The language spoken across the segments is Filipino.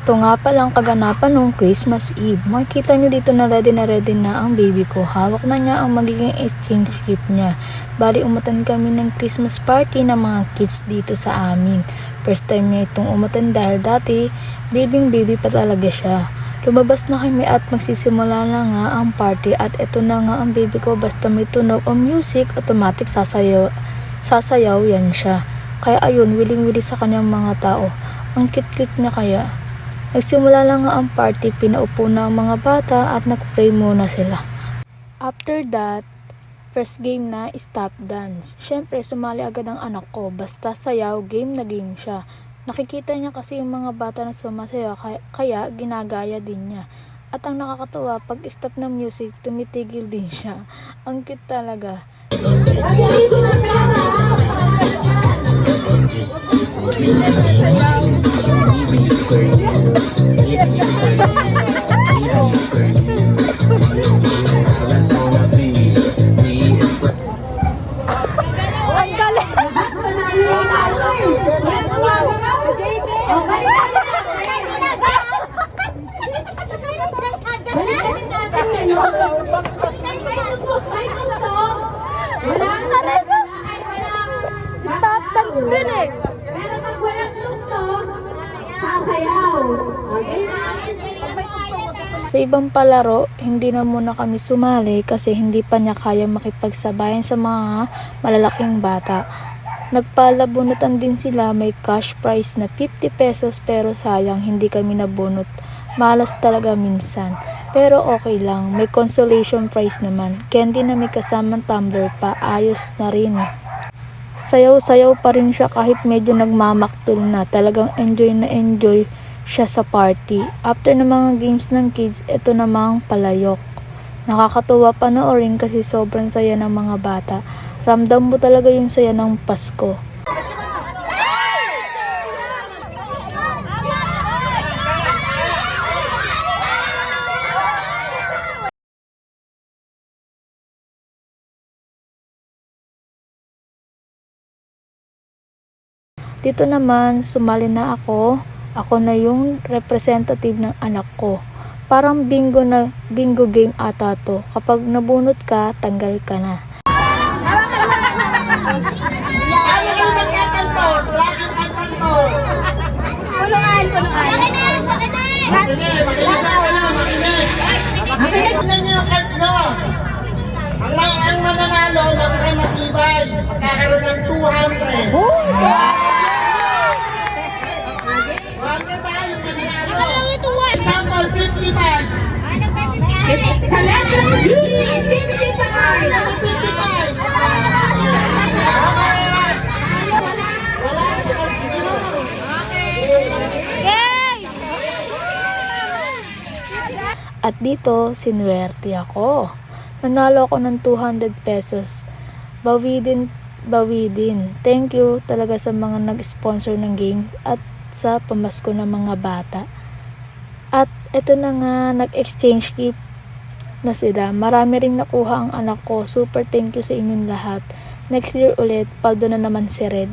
Ito nga palang kaganapan ng Christmas Eve. Makikita nyo dito na ready na ang baby ko. Hawak na niya ang magiging exchange gift niya. Bali umatan kami ng Christmas party ng mga kids dito sa amin. First time niya itong umatan dahil dati baby pa talaga siya. Lumabas na kami at magsisimula na nga ang party at ito na nga ang baby ko, basta may tunog o music, automatic sasayaw yan siya. Kaya ayun, willing-willing sa kanyang mga tao. Ang cute-cute niya kaya. Nagsimula lang nga ang party, pinaupo na ang mga bata at nag-pray muna sila. After that, first game na stop dance. Syempre, sumali agad ang anak ko, basta sayaw, game na game siya. Nakikita niya kasi yung mga bata na sumasayaw, kaya ginagaya din niya. At ang nakakatawa, pag stop ng music, tumitigil din siya. Ang cute talaga. Pero pag walang tugtog, sasayaw. Okay? Sa ibang palaro, hindi na muna kami sumali kasi hindi pa niya kaya makipagsabayan sa mga malalaking bata. Nagpalabunutan din sila, may cash prize na 50 pesos pero sayang hindi kami nabunot. Malas talaga minsan. Pero okay lang, may consolation prize naman. Candy na may kasamang tumbler pa, ayos na rin. Sayaw-sayaw pa rin siya kahit medyo nagmamaktol na. Talagang enjoy siya sa party. After ng mga games ng kids, ito namang palayok. Nakakatuwa panoorin kasi sobrang saya ng mga bata. Ramdam mo talaga yung saya ng Pasko. Dito naman, sumali na ako. Ako na yung representative ng anak ko. Parang bingo game ata to. Kapag nabunot ka, tanggal ka na. Ang mananalo, matibay. Magkakaroon ng 200. Example, 55. Sa letter G, 55. At dito, sinuwerte ako. Nanalo ako ng 200 pesos. Bawidin. Thank you talaga sa mga nag-sponsor ng game at sa pamasko ng mga bata. At ito na nga, nag-exchange gift na sila. Marami ring nakuha ang anak ko. Super thank you sa inyong lahat. Next year ulit, paldo na naman si Red.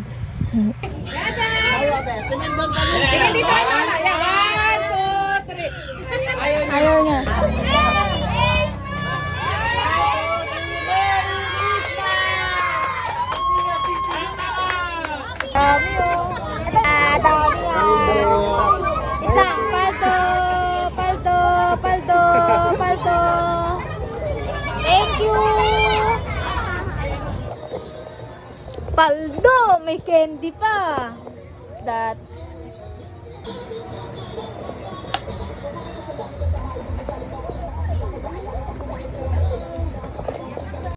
Sige dito, mama. 1, 2, 3. Ayaw niya. Isang paldo. Thank you. Paldo, may candy pa. That